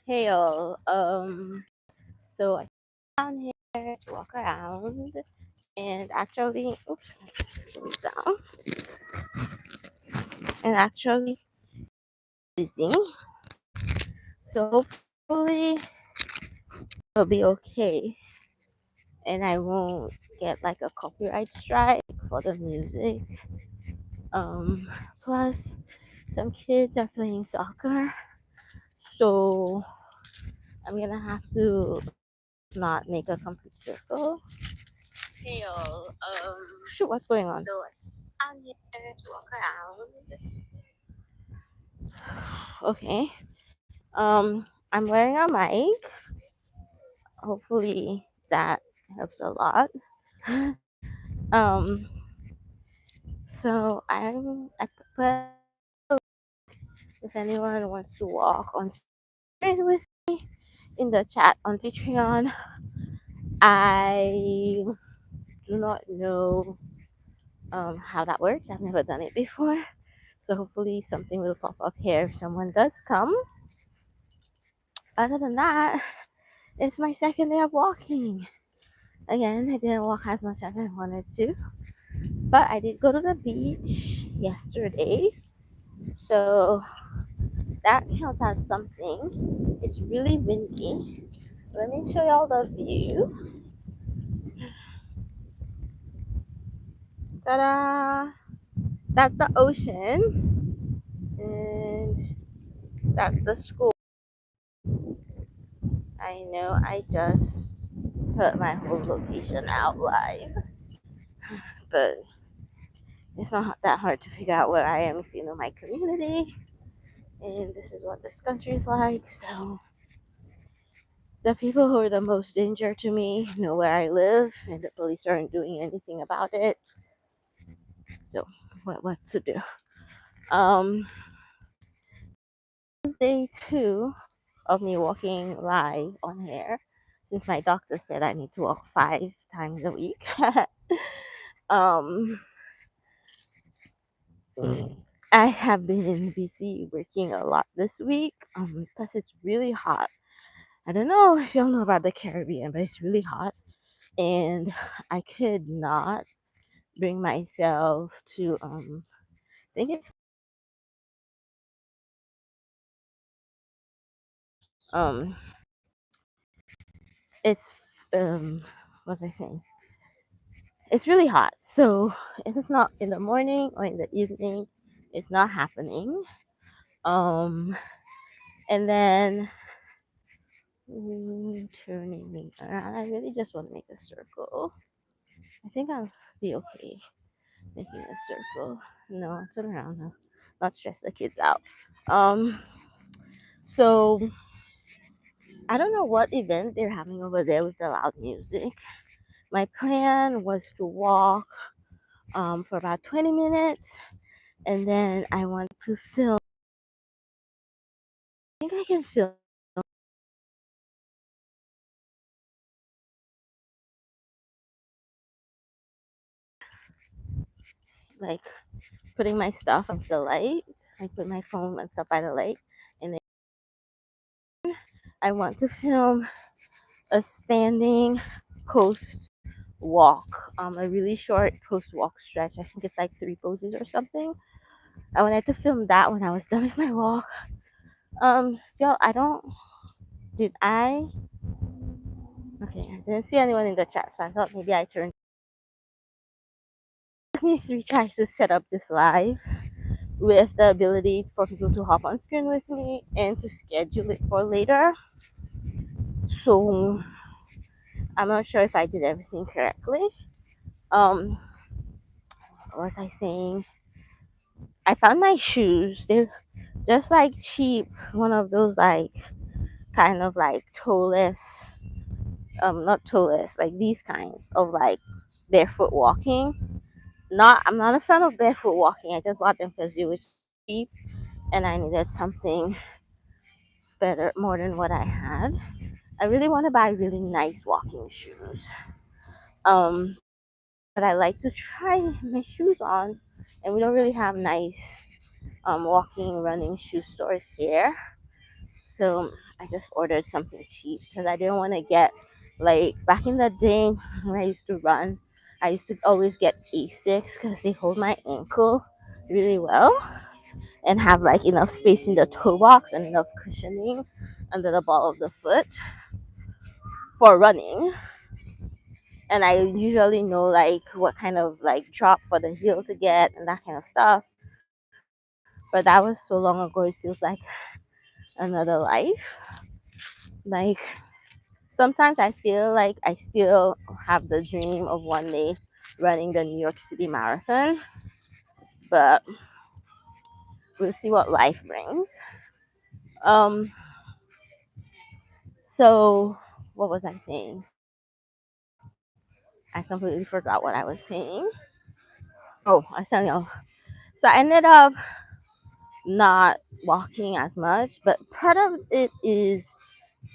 Hey y'all. So I down here to walk around, and actually, oops, slow down. And actually, busy. So hopefully it'll be okay, and I won't get like a copyright strike for the music. Um, Plus some kids are playing soccer, so I'm gonna have to not make a complete circle. Hey y'all. Shoot, what's going on? So I'm here to walk around. Okay. I'm wearing a mic. Hopefully that helps a lot. um, I put if anyone wants to walk on screen with me in the chat on Patreon. I do not know how that works. I've never done it before. So hopefully something will pop up here if someone does come. Other than that, it's my second day of walking. Again, I didn't walk as much as I wanted to, but I did go to the beach yesterday, so that counts as something. It's really windy. Let me show y'all the view. Ta-da! That's the ocean, and that's the school. I know I just put my whole location out live, but it's not that hard to figure out where I am if you know my community. And this is what this country is like. So the people who are the most danger to me know where I live, and the police aren't doing anything about it. So what to do? Um, this is day 2 of me walking live on here, since my doctor said I need to walk 5 times a week. um, I have been busy working a lot this week. Plus it's really hot. I don't know if y'all know about the Caribbean, but it's really hot, and I could not bring myself to I think um it's what was I saying? It's really hot. So if it's not in the morning or in the evening, it's not happening. Um and then turning around, I really just want to make a circle. I think I'll be okay making a circle. No, turn around now. Not stress the kids out. Um so I don't know what event they're having over there with the loud music. My plan was to walk for about 20 minutes, and then I want to film. I think I can film like putting my stuff on the light. I put my phone and stuff by the light, and then I want to film a standing post walk, a really short post walk stretch. I think it's like 3 poses or something. I wanted to film that when I was done with my walk. Y'all, I don't. Did I? Okay, I didn't see anyone in the chat, so I thought maybe I turned. It took me 3 tries to set up this live with the ability for people to hop on screen with me and to schedule it for later. So I'm not sure if I did everything correctly. Um, what was I saying? I found my shoes. They're just like cheap, one of those like kind of like toeless, not toeless, like these kinds of like barefoot walking. I'm not a fan of barefoot walking. I just bought them because they were cheap and I needed something better, more than what I had. I really want to buy really nice walking shoes. Um, but I like to try my shoes on, and we don't really have nice walking running shoe stores here. So I just ordered something cheap because I didn't want to get, like, back in the day when I used to run, I used to always get Asics because they hold my ankle really well and have like enough space in the toe box and enough cushioning under the ball of the foot for running. And I usually know like what kind of like drop for the heel to get and that kind of stuff. But that was so long ago, it feels like another life. Like sometimes I feel like I still have the dream of one day running the New York City Marathon, but we'll see what life brings. Um, so what was I saying? I completely forgot what I was saying. Oh, I was telling you. So I ended up not walking as much, but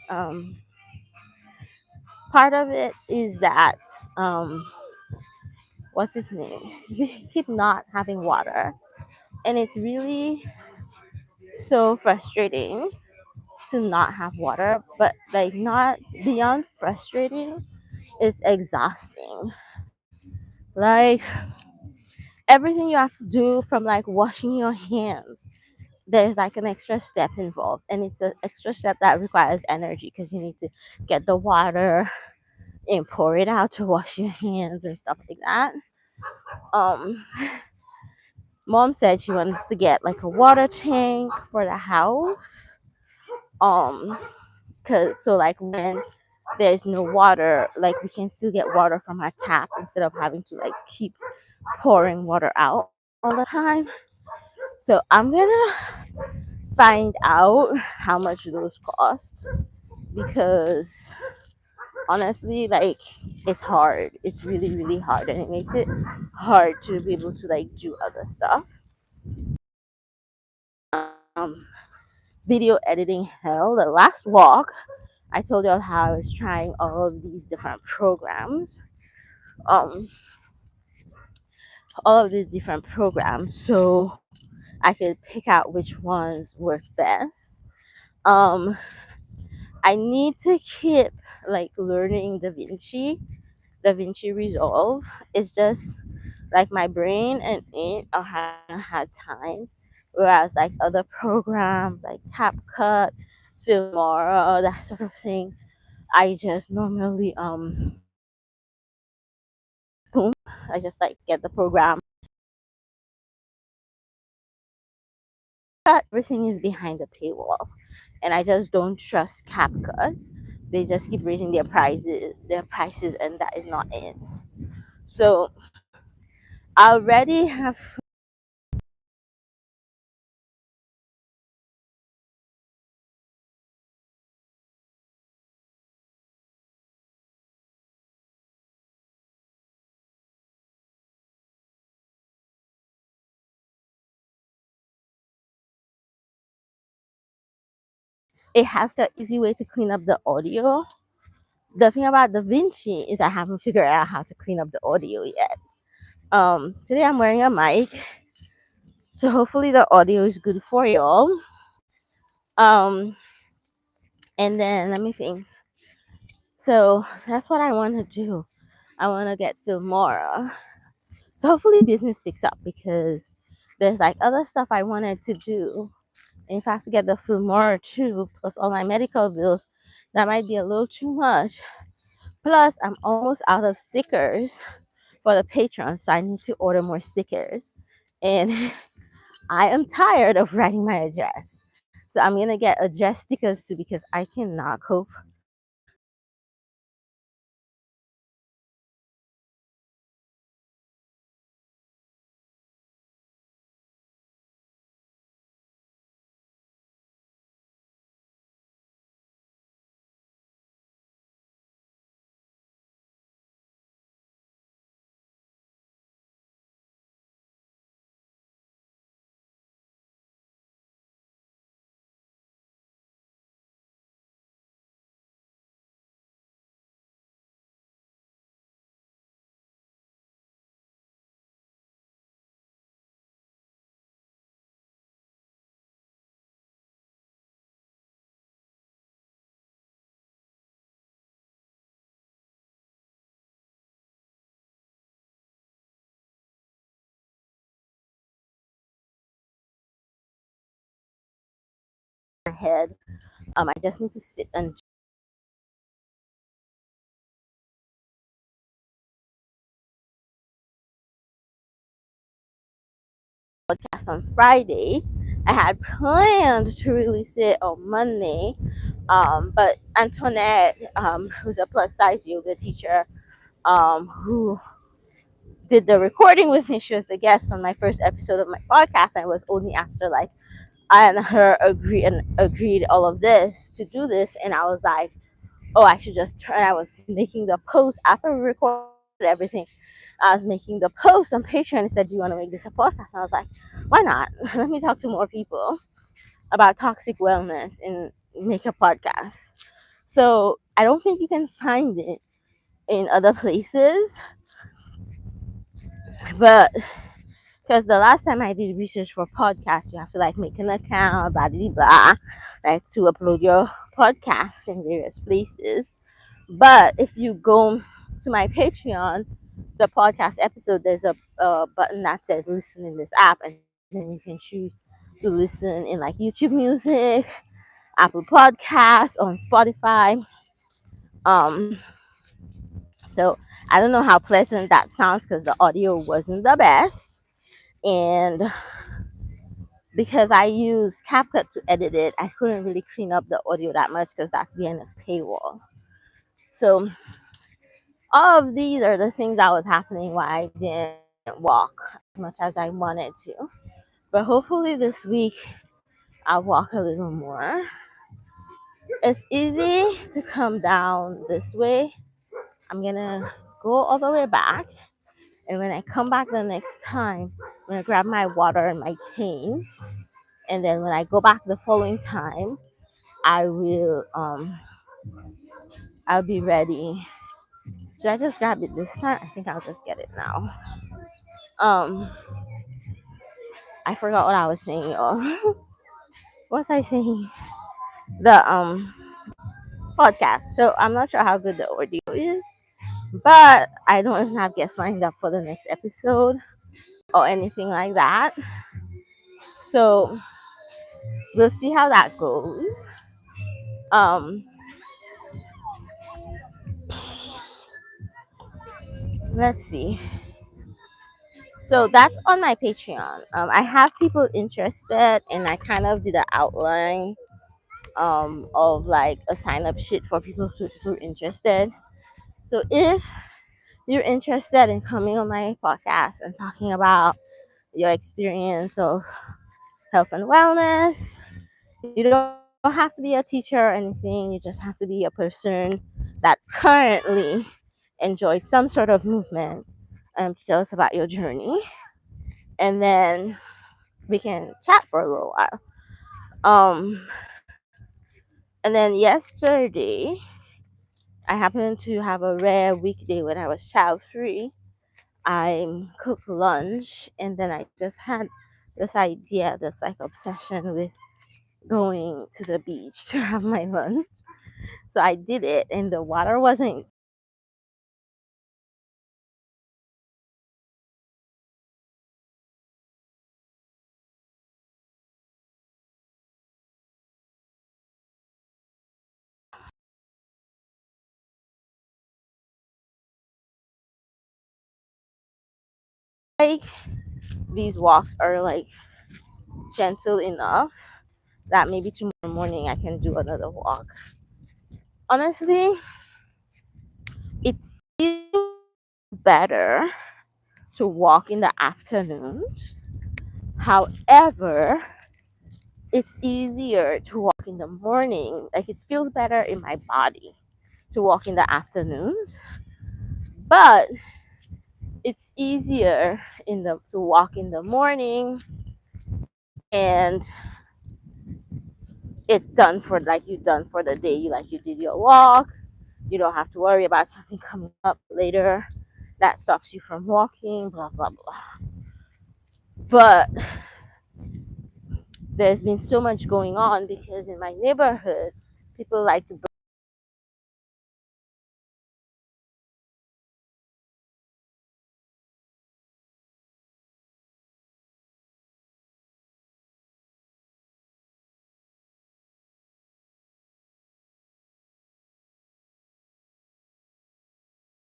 um, part of it is that um, what's his name? We keep not having water, and it's really so frustrating to not have water. But like not beyond frustrating, it's exhausting. Like everything you have to do from like washing your hands, there's like an extra step involved, and it's an extra step that requires energy because you need to get the water and pour it out to wash your hands and stuff like that. um Mom said she wants to get like a water tank for the house, um because so like when there's no water, like we can still get water from our tap instead of having to like keep pouring water out all the time. So I'm gonna find out how much those cost, because honestly, like it's hard. It's really, really hard, and it makes it hard to be able to like do other stuff. Um, Video editing hell. The last walk, I told y'all how I was trying all of these different programs. Um, all of these different programs, so I could pick out which ones work best. Um, I need to keep like learning DaVinci Resolve. It's just like my brain and it haven't had time. Whereas like other programs like CapCut, Filmora, that sort of thing, I just normally I just like get the program. Everything is behind the paywall, and I just don't trust CapCut. They just keep raising their prices, and that is not it. So I already have. It has the easy way to clean up the audio. The thing about DaVinci is I haven't figured out how to clean up the audio yet. Today I'm wearing a mic, so hopefully the audio is good for y'all. Um, and then let me think. So that's what I want to do. I want to get Filmora. So hopefully business picks up, because there's like other stuff I wanted to do. And if I have to get the Filmora too, plus all my medical bills, that might be a little too much. Plus, I'm almost out of stickers for the patrons, so I need to order more stickers. And I am tired of writing my address. So I'm gonna get address stickers too, because I cannot cope head. I just need to sit and podcast on Friday. I had planned to release it on Monday, but Antoinette, who's a plus size yoga teacher, who did the recording with me, she was the guest on my first episode of my podcast, and it was only after like I and her agreed all of this to do this, and I was like, oh, I should just try. I was making the post after we recorded everything. I was making the post on Patreon and said, do you want to make this a podcast? And I was like, why not? Let me talk to more people about toxic wellness and make a podcast. So I don't think you can find it in other places, but because the last time I did research for podcasts, you have to like make an account, blah blah blah, like to upload your podcasts in various places. But if you go to my Patreon, the podcast episode, there's a button that says listen in this app, and then you can choose to listen in like YouTube Music, Apple Podcasts, on Spotify. Um, so I don't know how pleasant that sounds because the audio wasn't the best, and because I use CapCut to edit it, I couldn't really clean up the audio that much because that's behind a paywall. So all of these are the things that was happening why I didn't walk as much as I wanted to. But hopefully this week I'll walk a little more. It's easy to come down this way. I'm gonna go all the way back, and when I come back the next time, I'm gonna grab my water and my cane, and then when I go back the following time, I will I'll be ready. Should I just grab it this time? I think I'll just get it now. Um I forgot what I was saying, y'all. What was I saying? The podcast. So I'm not sure how good the audio is, but I don't even have guests lined up for the next episode or anything like that. So we'll see how that goes. Um let's see. So that's on my Patreon. I have people interested, and I kind of did an outline of like a sign up sheet for people who are interested. So if you're interested in coming on my podcast and talking about your experience of health and wellness, you don't have to be a teacher or anything. You just have to be a person that currently enjoys some sort of movement, to tell us about your journey. And then we can chat for a little while. Um, and then yesterday, I happened to have a rare weekday when I was child free. I cooked lunch, and then I just had this idea, this like obsession with going to the beach to have my lunch. So I did it, and the water wasn't like these walks are like gentle enough that maybe tomorrow morning I can do another walk. Honestly, it feels better to walk in the afternoons. However, it's easier to walk in the morning. Like it feels better in my body to walk in the afternoons, but it's easier in the to walk in the morning, and it's done for like you done for the day. You like you did your walk. You don't have to worry about something coming up later that stops you from walking, blah blah blah. But there's been so much going on because in my neighborhood, people like to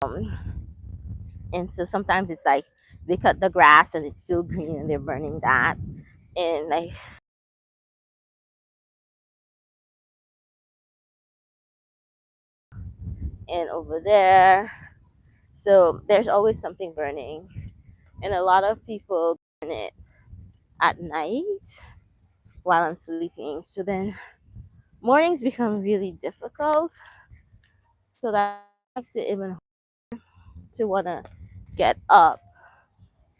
And so sometimes it's like they cut the grass and it's still green and they're burning that. And like, and over there, so there's always something burning, and a lot of people burn it at night while I'm sleeping. So then mornings become really difficult. So that makes it even harder to want to get up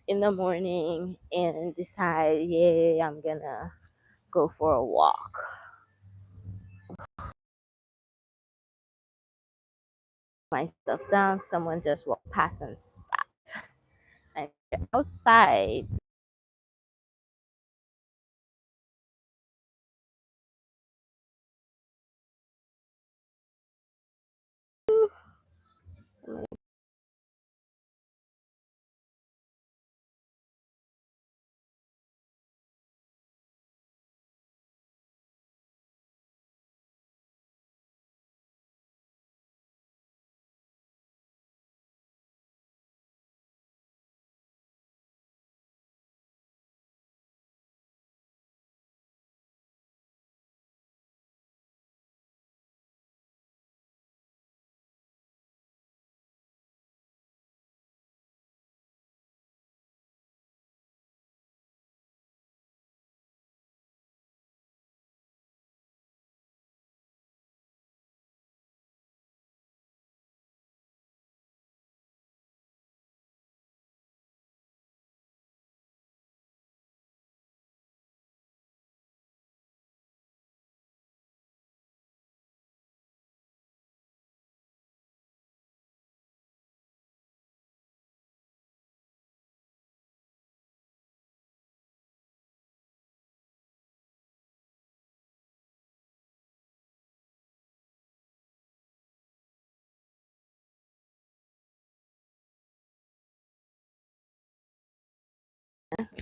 in the morning and decide, yeah, I'm gonna go for a walk. My stuff down, someone just walked past and spat. And outside,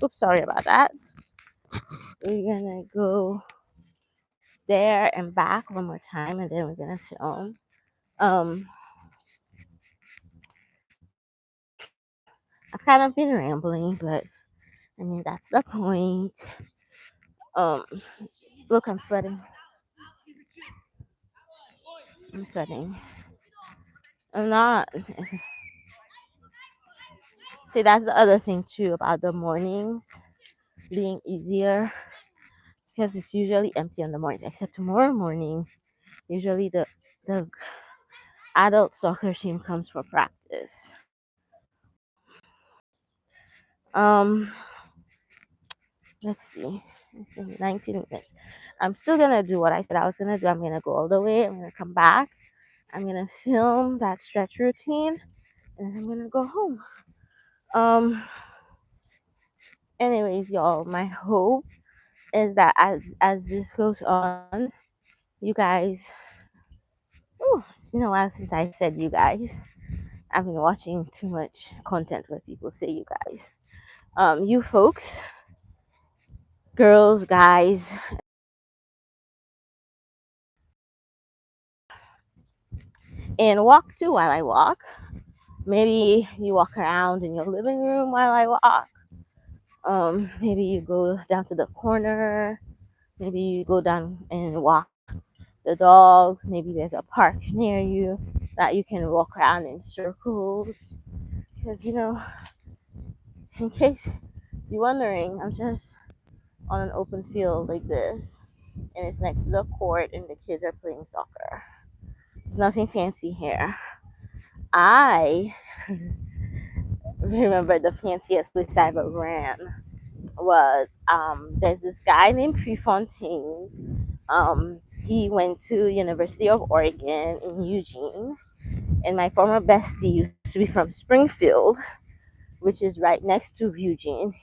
oops, sorry about that. We're gonna go there and back one more time, and then we're gonna film. Um, I've kind of been rambling, but I mean that's the point. Um, look, I'm sweating. I'm sweating. I'm not. See, that's the other thing too about the mornings being easier because it's usually empty in the morning. Except tomorrow morning, usually the adult soccer team comes for practice. Um, let's see. Let's see, 19 minutes. I'm still gonna do what I said I was gonna do. I'm gonna go all the way. I'm gonna come back. I'm gonna film that stretch routine, and I'm gonna go home. Um. Anyways, y'all, my hope is that as this goes on, you guys. Ooh, it's been a while since I said you guys. I've been watching too much content where people say you guys. You folks, girls, guys, and walk too while I walk. Maybe you walk around in your living room while I walk. Maybe you go down to the corner. Maybe you go down and walk the dogs. Maybe there's a park near you that you can walk around in circles. Because, in case you're wondering, I'm just on an open field like this, and it's next to the court, and the kids are playing soccer. It's nothing fancy here. I remember the fanciest place I ever ran was there's this guy named Prefontaine. He went to University of Oregon in Eugene, and my former bestie used to be from Springfield, which is right next to Eugene,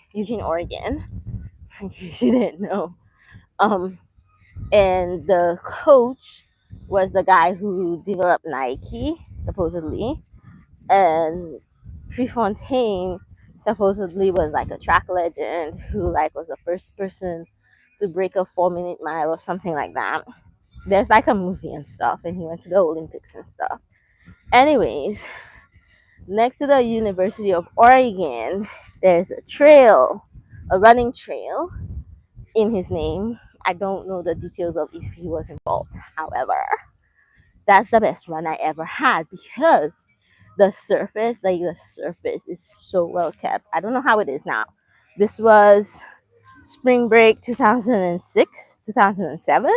Oregon. In case you didn't know. Um, and the coach was the guy who developed Nike, supposedly, and Prefontaine supposedly was like a track legend who like was the first person to break a 4 minute mile or something like that. There's like a movie and stuff, and he went to the Olympics and stuff. Anyways, Next to the University of Oregon, there's a trail, a running trail in his name. I don't know the details of if he was involved. However, that's the best run I ever had because the surface is so well kept. I don't know how it is now. This was spring break 2006, 2007.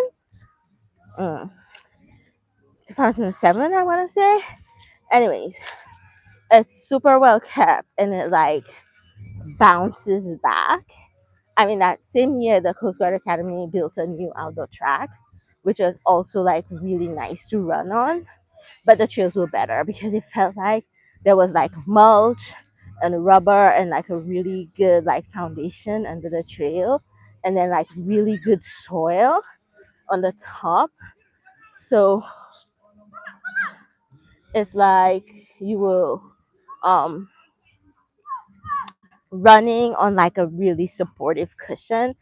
2007, I want to say. Anyways, it's super well kept and it like bounces back. I mean, that same year, the Coast Guard Academy built a new outdoor track, which was also like really nice to run on. But the trails were better because it felt like there was like mulch and rubber and like a really good like foundation under the trail, and then like really good soil on the top. So it's like you will um running on like a really supportive cushion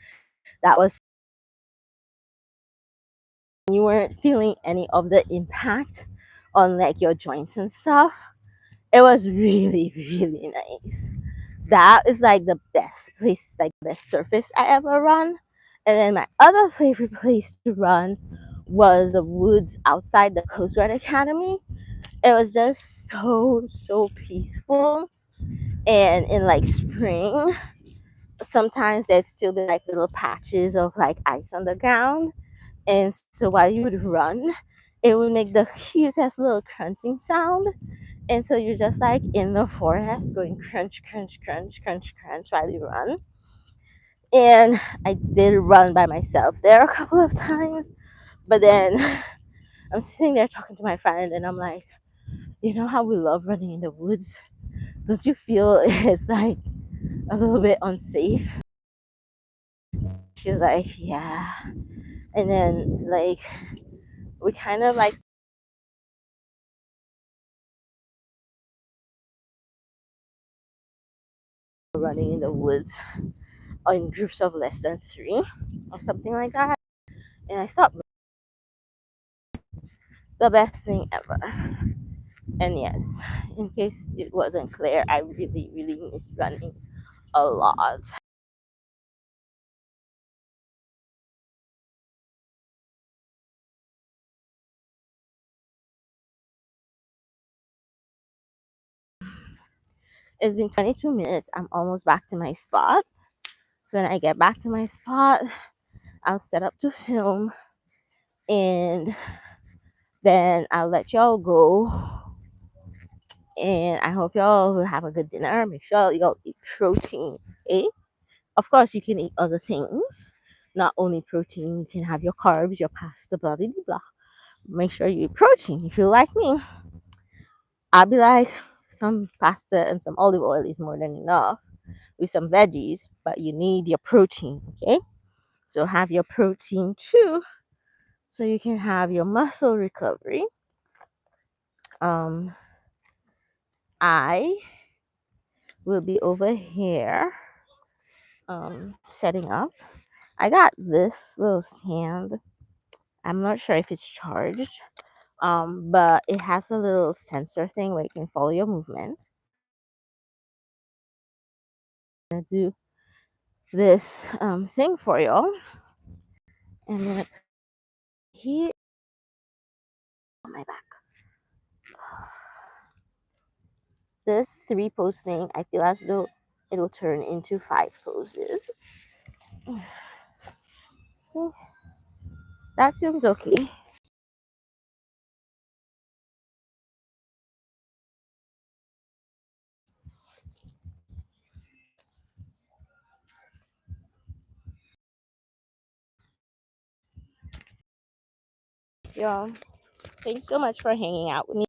that was, you weren't feeling any of the impact on like your joints and stuff. It was really really nice. That is like the best place, like the best surface I ever run. And then my other favorite place to run was the woods outside the Coast Guard Academy. It was just so peaceful. And in like spring, sometimes there'd still be like little patches of like ice on the ground. And so while you would run, it would make the cutest little crunching sound. And so you're just like in the forest going crunch, crunch, crunch, crunch, crunch while you run. And I did run by myself there a couple of times, but then I'm sitting there talking to my friend, and I'm like, you know how we love running in the woods? Don't you feel it's like a little bit unsafe? She's like, yeah. And then like we kind of like running in the woods in groups of less than three or something like that. And I stopped. The best thing ever. And yes, in case it wasn't clear, I really, really miss running a lot. It's been 22 minutes. I'm almost back to my spot. So when I get back to my spot, I'll set up to film and then I'll let y'all go. And I hope y'all will have a good dinner. Make sure y'all eat protein. Eh? Of course, you can eat other things. Not only protein, you can have your carbs, your pasta, blah, blah, blah. Make sure you eat protein. If you're like me, I'll be like, some pasta and some olive oil is more than enough with some veggies, but you need your protein, okay? So have your protein too, so you can have your muscle recovery. Um, I will be over here setting up. I got this little stand. I'm not sure if it's charged, but it has a little sensor thing where you can follow your movement. I'm gonna do this thing for y'all, and then here on my back. This three pose thing, I feel as though it'll turn into five poses. So that seems okay. Y'all, thanks so much for hanging out with me.